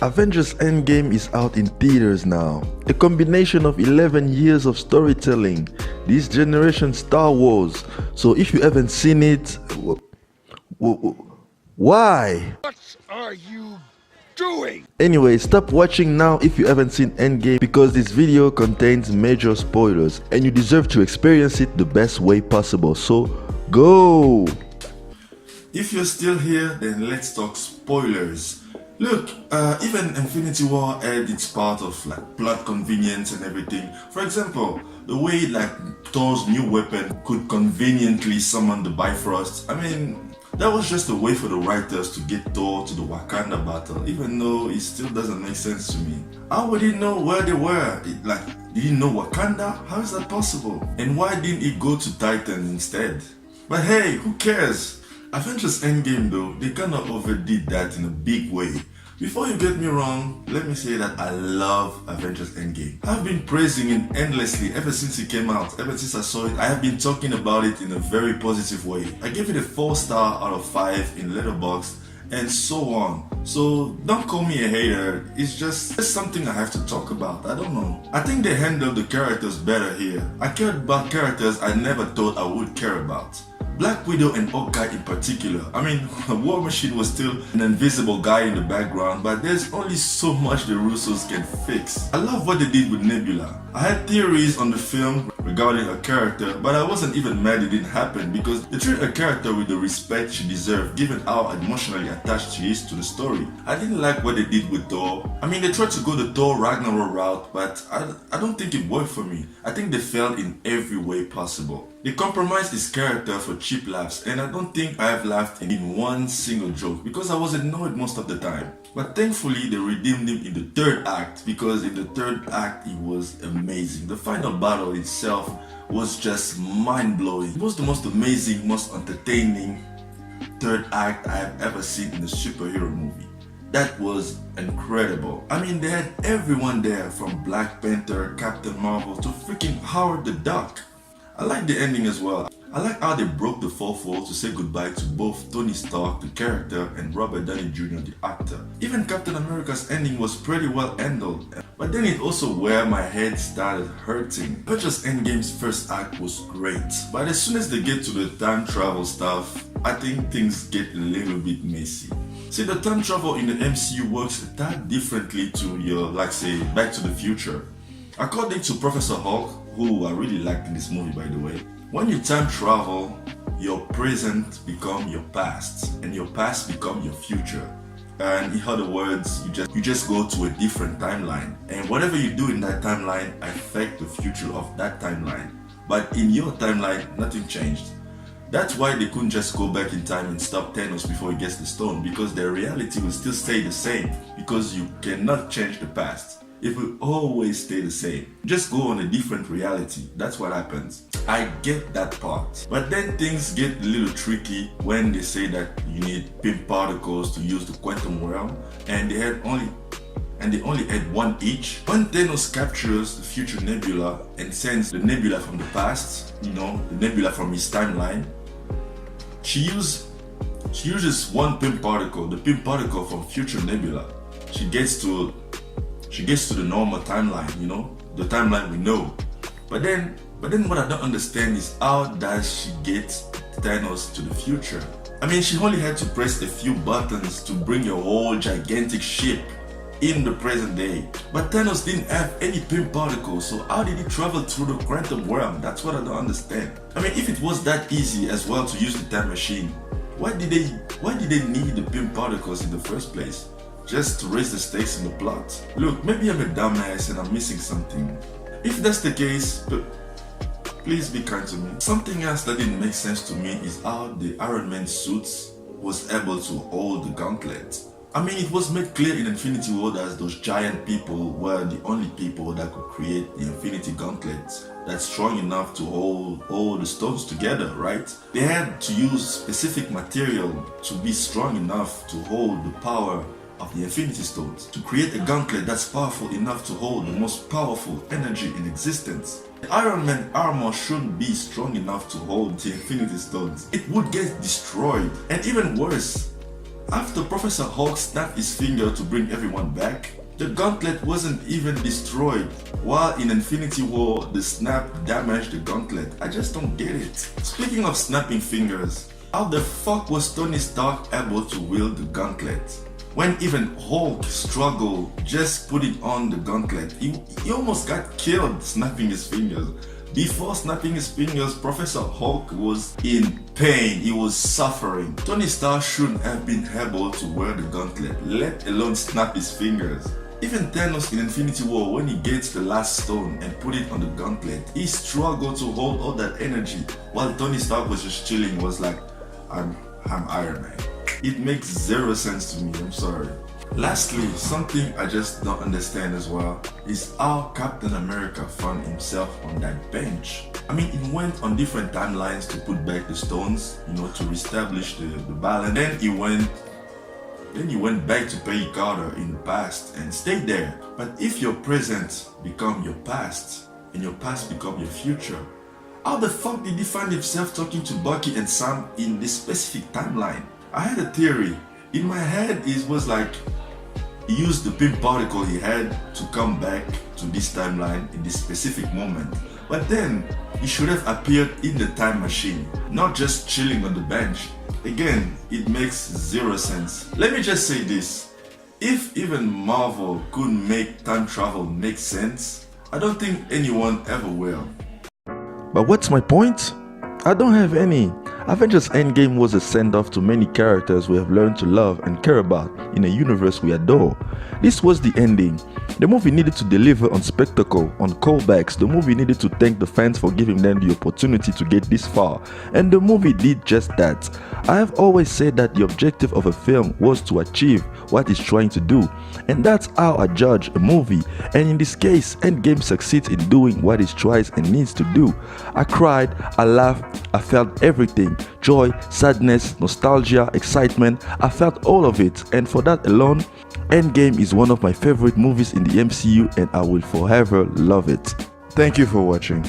Avengers Endgame is out in theaters now. A combination of 11 years of storytelling, this generation Star Wars. So if you haven't seen it, why? What are you doing? Anyway, stop watching now if you haven't seen Endgame because this video contains major spoilers and you deserve to experience it the best way possible. So go! If you're still here, then let's talk spoilers. Look, even Infinity War had its part of like plot convenience and everything. For example, the way like Thor's new weapon could conveniently summon the Bifrost. I mean, that was just a way for the writers to get Thor to the Wakanda battle, even though it still doesn't make sense to me. How would he know where they were? Did he know Wakanda? How is that possible? And why didn't he go to Titan instead? But hey, who cares? Avengers Endgame though, they kinda overdid that in a big way. Before you get me wrong, let me say that I love Avengers Endgame. I've been praising it endlessly ever since it came out. Ever since I saw it, I have been talking about it in a very positive way. I gave it a 4-star out of 5 in Letterboxd and so on. So don't call me a hater, it's just something I have to talk about. I don't know. I think they handled the characters better here. I cared about characters I never thought I would care about. Black Widow and Hawkeye in particular. I mean, War Machine was still an invisible guy in the background, but there's only so much the Russos can fix. I love what they did with Nebula. I had theories on the film regarding her character, but I wasn't even mad it didn't happen because they treat her character with the respect she deserved given how emotionally attached she is to the story. I didn't like what they did with Thor. I mean, they tried to go the Thor Ragnarok route, but I don't think it worked for me. I think they failed in every way possible. They compromised his character for cheap laughs, and I don't think I have laughed in one single joke because I was annoyed most of the time. But thankfully they redeemed him in the third act because in the third act it was amazing. The final battle itself was just mind-blowing. It was the most amazing, most entertaining third act I have ever seen in a superhero movie. That was incredible. I mean, they had everyone there from Black Panther, Captain Marvel to freaking Howard the Duck. I like the ending as well. I like how they broke the fourth wall to say goodbye to both Tony Stark, the character, and Robert Downey Jr., the actor. Even Captain America's ending was pretty well handled. But then it also where my head started hurting. Avengers Endgame's first act was great, but as soon as they get to the time travel stuff, I think things get a little bit messy. See, the time travel in the MCU works a tad differently to your, like say, Back to the Future. According to Professor Hulk, who I really liked in this movie by the way, when you time travel, your present become your past and your past become your future. And in other words, you just go to a different timeline, and whatever you do in that timeline affect the future of that timeline. But in your timeline, nothing changed. That's why they couldn't just go back in time and stop Thanos before he gets the stone, because their reality will still stay the same, because you cannot change the past. It will always stay the same. Just go on a different reality. That's what happens. I get that part. But then things get a little tricky when they say that you need pimp particles to use the quantum realm, and they only had one each. When Thanos captures the future Nebula and sends the Nebula from the past, you know, the Nebula from his timeline, she uses one pimp particle, the pimp particle from future Nebula. She gets to the normal timeline, you know, the timeline we know. But then what I don't understand is how does she get Thanos to the future? I mean, she only had to press a few buttons to bring a whole gigantic ship in the present day. But Thanos didn't have any pimp particles, so how did he travel through the quantum realm? That's what I don't understand. I mean, if it was that easy as well to use the time machine, why did they need the pimp particles in the first place? Just to raise the stakes in the plot? Look, maybe I'm a dumbass and I'm missing something. If that's the case, please be kind to me. Something else that didn't make sense to me is how the Iron Man suits was able to hold the gauntlet. I mean, it was made clear in Infinity War that those giant people were the only people that could create the Infinity Gauntlet that's strong enough to hold all the stones together, right? They had to use specific material to be strong enough to hold the power of the Infinity Stones, to create a gauntlet that's powerful enough to hold the most powerful energy in existence. The Iron Man armor shouldn't be strong enough to hold the Infinity Stones. It would get destroyed. And even worse, After Professor Hulk snapped his finger to bring everyone back, the gauntlet wasn't even destroyed. While in Infinity War, the snap damaged the gauntlet. I just don't get it. Speaking of snapping fingers, how the fuck was Tony Stark able to wield the gauntlet? When even Hulk struggled just putting on the gauntlet, he almost got killed snapping his fingers. Before snapping his fingers, Professor Hulk was in pain, he was suffering. Tony Stark shouldn't have been able to wear the gauntlet, let alone snap his fingers. Even Thanos in Infinity War, when he gets the last stone and put it on the gauntlet, he struggled to hold all that energy, while Tony Stark was just chilling, was like, I'm Iron Man. It makes zero sense to me, I'm sorry. Lastly, something I just don't understand as well is how Captain America found himself on that bench. I mean, it went on different timelines to put back the stones, to reestablish the balance. Then he went back to Peggy Carter in the past and stayed there. But if your present become your past and your past become your future, how the fuck did he find himself talking to Bucky and Sam in this specific timeline? I had a theory. In my head, it was like he used the pink particle he had to come back to this timeline in this specific moment. But then, he should have appeared in the time machine, not just chilling on the bench. Again, it makes zero sense. Let me just say this. If even Marvel could make time travel make sense, I don't think anyone ever will. But what's my point? I don't have any. Avengers Endgame was a send-off to many characters we have learned to love and care about in a universe we adore. This was the ending. The movie needed to deliver on spectacle, on callbacks. The movie needed to thank the fans for giving them the opportunity to get this far. And the movie did just that. I have always said that the objective of a film was to achieve what it's trying to do. And that's how I judge a movie. And in this case, Endgame succeeds in doing what it tries and needs to do. I cried, I laughed, I felt everything. Joy, sadness, nostalgia, excitement. I felt all of it. And for that alone, Endgame is one of my favorite movies in the MCU and I will forever love it. Thank you for watching.